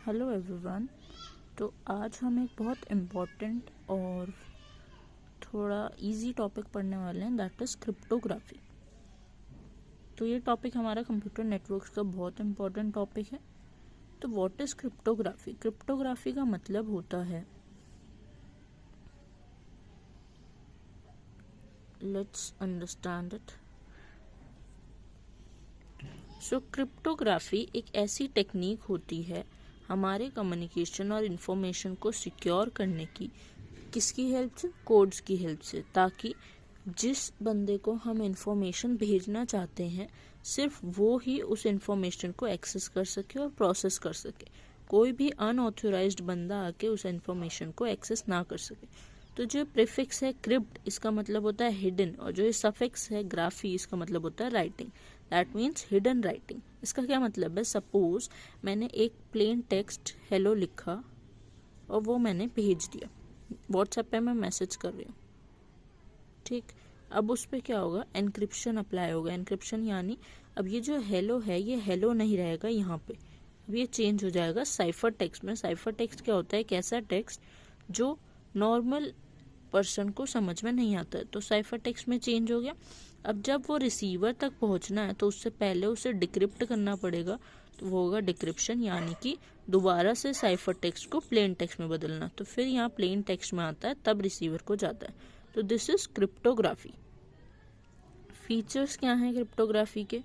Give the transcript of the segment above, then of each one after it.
Hello everyone. तो आज हम एक बहुत इम्पोर्टेंट और थोड़ा इजी टॉपिक पढ़ने वाले हैं, दैट इज़ क्रिप्टोग्राफी। तो ये टॉपिक हमारा कंप्यूटर नेटवर्क्स का बहुत इम्पोर्टेंट टॉपिक है। तो व्हाट इज़ क्रिप्टोग्राफी? क्रिप्टोग्राफी का मतलब होता है, let's understand it. So cryptography एक ऐसी टेक्निक होती है हमारे कम्युनिकेशन और इन्फॉर्मेशन को सिक्योर करने की। किसकी हेल्प से? कोड्स की हेल्प से, ताकि जिस बंदे को हम इंफॉर्मेशन भेजना चाहते हैं सिर्फ वो ही उस इंफॉर्मेशन को एक्सेस कर सके और प्रोसेस कर सके। कोई भी अनऑथोराइज्ड बंदा आके उस इंफॉर्मेशन को एक्सेस ना कर सके। तो जो प्रीफिक्स है क्रिप्ट, इसका मतलब होता है हिडन, और जो सफिक्स है ग्राफी, इसका मतलब होता है writing. That means hidden writing. इसका क्या मतलब है? सपोज मैंने एक प्लेन टेक्स्ट हेलो लिखा और वो मैंने भेज दिया, व्हाट्सएप पे मैं मैसेज कर रही हूँ, ठीक। अब उस पर क्या होगा? एनक्रिप्शन अप्लाई होगा। एनक्रिप्शन यानी अब ये जो हेलो है ये हेलो नहीं रहेगा यहाँ पे, अब ये चेंज हो जाएगा साइफर टेक्स्ट में। साइफर टेक्स्ट क्या होता है? एक ऐसा टेक्स्ट जो नॉर्मल पर्सन को समझ में नहीं आता है, तो साइफर टेक्स्ट में चेंज हो गया। अब जब वो रिसीवर तक पहुंचना है तो उससे पहले उसे डिक्रिप्ट करना पड़ेगा, तो वो होगा डिक्रिप्शन, यानी कि दोबारा से साइफर टेक्स्ट को प्लेन टेक्स्ट में बदलना। तो फिर यहाँ प्लेन टेक्स्ट में आता है, तब रिसीवर को जाता है। तो दिस इज क्रिप्टोग्राफी। फीचर्स क्या हैं क्रिप्टोग्राफी के?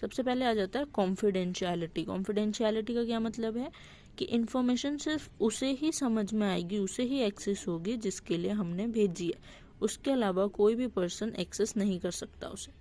सबसे पहले आ जाता है कॉन्फिडेंशियलिटी। कॉन्फिडेंशियलिटी का क्या मतलब है कि इंफॉर्मेशन सिर्फ उसे ही समझ में आएगी, उसे ही एक्सेस होगी जिसके लिए हमने भेजी है। उसके अलावा कोई भी पर्सन एक्सेस नहीं कर सकता उसे।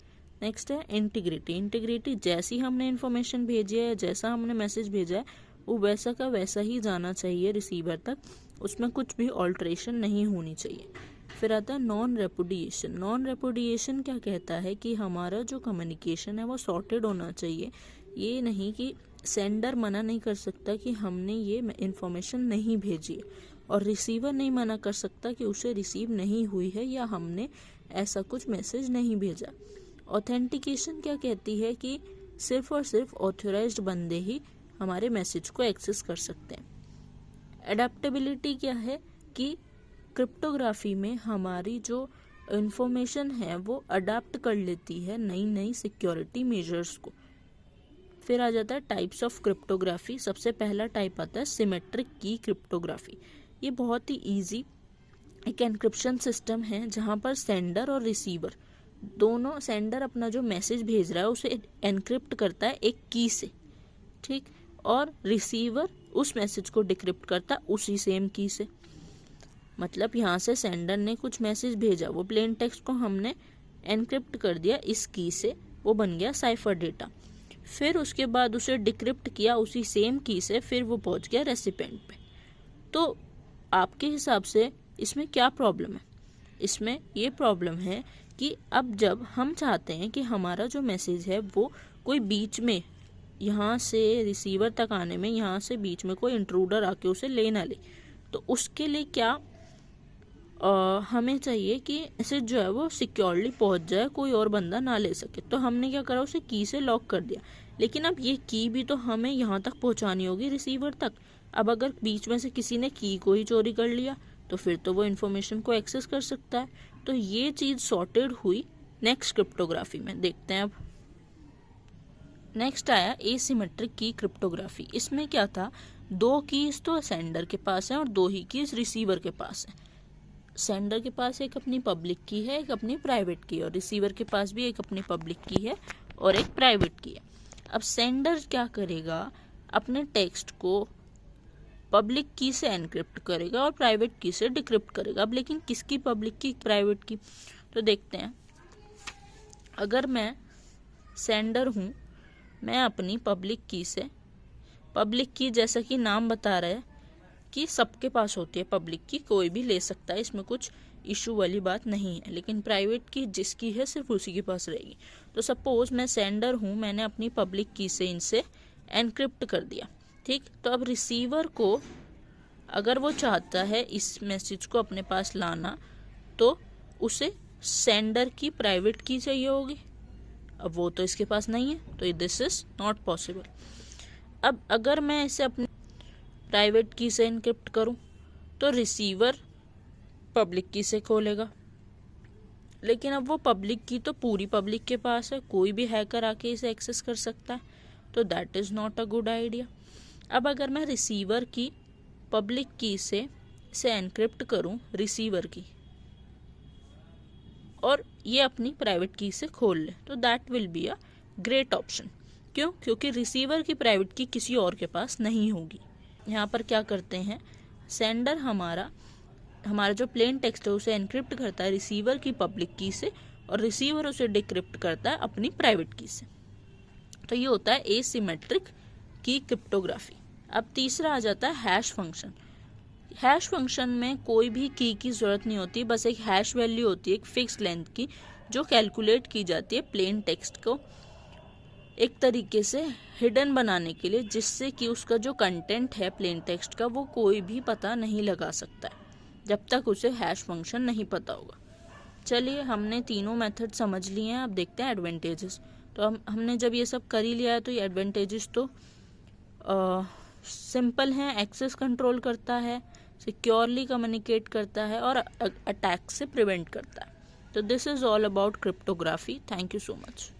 नेक्स्ट है इंटीग्रिटी। इंटीग्रिटी, जैसी हमने इन्फॉर्मेशन भेजी है, जैसा हमने मैसेज भेजा है, वो वैसा का वैसा ही जाना चाहिए रिसीवर तक, उसमें कुछ भी ऑल्ट्रेशन नहीं होनी चाहिए। फिर आता है नॉन रेपुडिएशन। नॉन रेपुडिएशन क्या कहता है कि हमारा जो कम्युनिकेशन है वो सॉर्टेड होना चाहिए। ये नहीं कि सेंडर मना नहीं कर सकता कि हमने ये इन्फॉर्मेशन नहीं भेजी है, और रिसीवर नहीं मना कर सकता कि उसे रिसीव नहीं हुई है या हमने ऐसा कुछ मैसेज नहीं भेजा। ऑथेंटिकेशन क्या कहती है कि सिर्फ और सिर्फ ऑथोराइज्ड बंदे ही हमारे मैसेज को एक्सेस कर सकते हैं। एडेप्टेबिलिटी क्या है कि क्रिप्टोग्राफी में हमारी जो इंफॉर्मेशन है वो अडाप्ट कर लेती है नई नई सिक्योरिटी मेजर्स को। फिर आ जाता है टाइप्स ऑफ क्रिप्टोग्राफी। सबसे पहला टाइप आता है सिमेट्रिक की क्रिप्टोग्राफी। ये बहुत ही इजी एक एनक्रिप्शन सिस्टम है जहाँ पर सेंडर और रिसीवर दोनों, सेंडर अपना जो मैसेज भेज रहा है उसे एनक्रिप्ट करता है एक की से, ठीक, और रिसीवर उस मैसेज को डिक्रिप्ट करता है उसी सेम की से। मतलब यहाँ से सेंडर ने कुछ मैसेज भेजा, वो प्लेन टेक्स्ट को हमने एनक्रिप्ट कर दिया इस की से, वो बन गया साइफर डेटा। फिर उसके बाद उसे डिक्रिप्ट किया उसी सेम की से, फिर वो पहुंच गया रेसिपेंट पे। तो आपके हिसाब से इसमें क्या प्रॉब्लम है? इसमें ये प्रॉब्लम है कि अब जब हम चाहते हैं कि हमारा जो मैसेज है वो कोई बीच में, यहाँ से रिसीवर तक आने में यहाँ से बीच में कोई इंट्रूडर आके उसे ले ना ले, तो उसके लिए क्या हमें चाहिए कि मैसेज जो है वो सिक्योरली पहुंच जाए, कोई और बंदा ना ले सके। तो हमने क्या करा? उसे की से लॉक कर दिया। लेकिन अब ये की भी तो हमें यहाँ तक पहुंचानी होगी रिसीवर तक। अब अगर बीच में से किसी ने की को ही चोरी कर लिया तो फिर तो वो इन्फॉर्मेशन को एक्सेस कर सकता है। तो ये चीज़ सॉर्टेड हुई नेक्स्ट क्रिप्टोग्राफी में। देखते हैं अब। नेक्स्ट आया एसिमेट्रिक की क्रिप्टोग्राफी। इसमें क्या था? दो कीज तो सेंडर के पास है और दो ही कीज रिसीवर के पास है। सेंडर के पास एक अपनी पब्लिक की है, एक अपनी प्राइवेट की है, और रिसीवर के पास भी एक अपनी पब्लिक की है और एक प्राइवेट की है। अब सेंडर क्या करेगा? अपने टेक्स्ट को पब्लिक की से एनक्रिप्ट करेगा और प्राइवेट की से डिक्रिप्ट करेगा। अब लेकिन किसकी पब्लिक की, प्राइवेट की? तो देखते हैं। अगर मैं सेंडर हूँ, मैं अपनी पब्लिक की से, पब्लिक की जैसा कि नाम बता रहा है कि सबके पास होती है पब्लिक की, कोई भी ले सकता है, इसमें कुछ इशू वाली बात नहीं है। लेकिन प्राइवेट की जिसकी है सिर्फ उसी के पास रहेगी। तो सपोज मैं सेंडर हूँ, मैंने अपनी पब्लिक की से इनसे एनक्रिप्ट कर दिया, ठीक। तो अब रिसीवर को अगर वो चाहता है इस मैसेज को अपने पास लाना, तो उसे सेंडर की प्राइवेट की चाहिए होगी। अब वो तो इसके पास नहीं है, तो दिस इज नॉट पॉसिबल। अब अगर मैं इसे अपने प्राइवेट की से एनक्रिप्ट करूं तो रिसीवर पब्लिक की से खोलेगा, लेकिन अब वो पब्लिक की तो पूरी पब्लिक के पास है, कोई भी हैकर आके इसे एक्सेस कर सकता है, तो that is not a good idea. अब अगर मैं रिसीवर की पब्लिक की से इसे एनक्रिप्ट करूं रिसीवर की और ये अपनी प्राइवेट की से खोल ले, तो that will be a great option. क्यों? क्योंकि रिसीवर की प्राइवेट की किसी और के पास नहीं होगी। यहाँ पर क्या करते हैं, सेंडर हमारा जो प्लेन टेक्स्ट है उसे एनक्रिप्ट करता है रिसीवर की पब्लिक की से और रिसीवर उसे डिक्रिप्ट करता है अपनी प्राइवेट की से। तो ये होता है एसिमेट्रिक की क्रिप्टोग्राफी। अब तीसरा आ जाता है हैश फंक्शन। हैश फंक्शन में कोई भी की ज़रूरत नहीं होती, बस एक हैश वैल्यू होती है एक फिक्स लेंथ की, जो कैलकुलेट की जाती है प्लेन टेक्स्ट को एक तरीके से हिडन बनाने के लिए, जिससे कि उसका जो कंटेंट है प्लेन टेक्स्ट का वो कोई भी पता नहीं लगा सकता है जब तक उसे हैश फंक्शन नहीं पता होगा। चलिए, हमने तीनों मेथड समझ लिए हैं, अब देखते हैं एडवांटेजेस। तो हमने जब ये सब कर ही लिया है तो ये एडवांटेजेस तो सिंपल हैं, एक्सेस कंट्रोल करता है, सिक्योरली कम्युनिकेट करता है और अटैक से प्रिवेंट करता है। तो this is all about cryptography. Thank you so much.